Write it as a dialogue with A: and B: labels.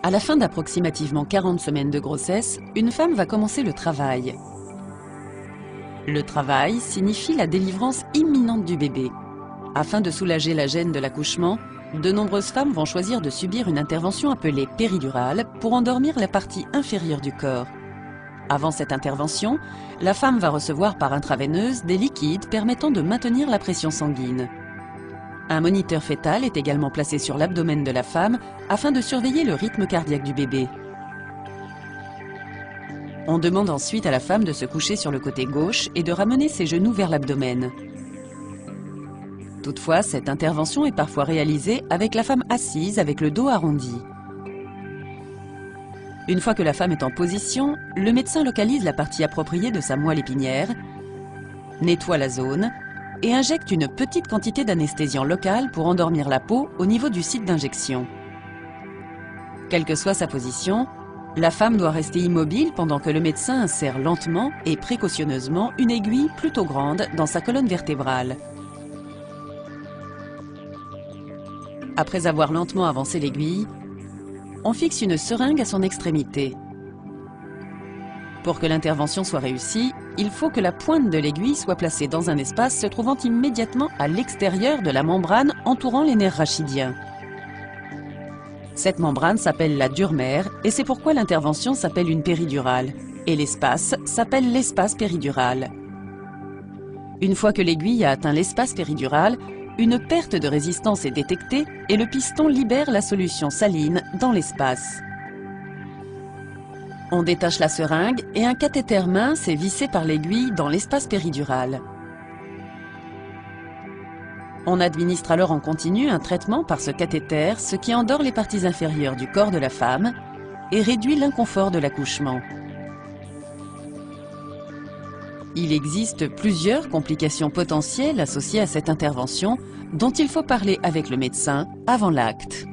A: À la fin d'approximativement 40 semaines de grossesse, une femme va commencer le travail. Le travail signifie la délivrance imminente du bébé. Afin de soulager la gêne de l'accouchement, de nombreuses femmes vont choisir de subir une intervention appelée péridurale pour endormir la partie inférieure du corps. Avant cette intervention, la femme va recevoir par intraveineuse des liquides permettant de maintenir la pression sanguine. Un moniteur fœtal est également placé sur l'abdomen de la femme afin de surveiller le rythme cardiaque du bébé. On demande ensuite à la femme de se coucher sur le côté gauche et de ramener ses genoux vers l'abdomen. Toutefois, cette intervention est parfois réalisée avec la femme assise avec le dos arrondi. Une fois que la femme est en position, le médecin localise la partie appropriée de sa moelle épinière, nettoie la zone et injecte une petite quantité d'anesthésiant local pour endormir la peau au niveau du site d'injection. Quelle que soit sa position, la femme doit rester immobile pendant que le médecin insère lentement et précautionneusement une aiguille plutôt grande dans sa colonne vertébrale. Après avoir lentement avancé l'aiguille, on fixe une seringue à son extrémité. Pour que l'intervention soit réussie, il faut que la pointe de l'aiguille soit placée dans un espace se trouvant immédiatement à l'extérieur de la membrane entourant les nerfs rachidiens. Cette membrane s'appelle la durmère et c'est pourquoi l'intervention s'appelle une péridurale et l'espace s'appelle l'espace péridural. Une fois que l'aiguille a atteint l'espace péridural, une perte de résistance est détectée et le piston libère la solution saline dans l'espace. On détache la seringue et un cathéter mince est vissé par l'aiguille dans l'espace péridural. On administre alors en continu un traitement par ce cathéter, ce qui endort les parties inférieures du corps de la femme et réduit l'inconfort de l'accouchement. Il existe plusieurs complications potentielles associées à cette intervention dont il faut parler avec le médecin avant l'acte.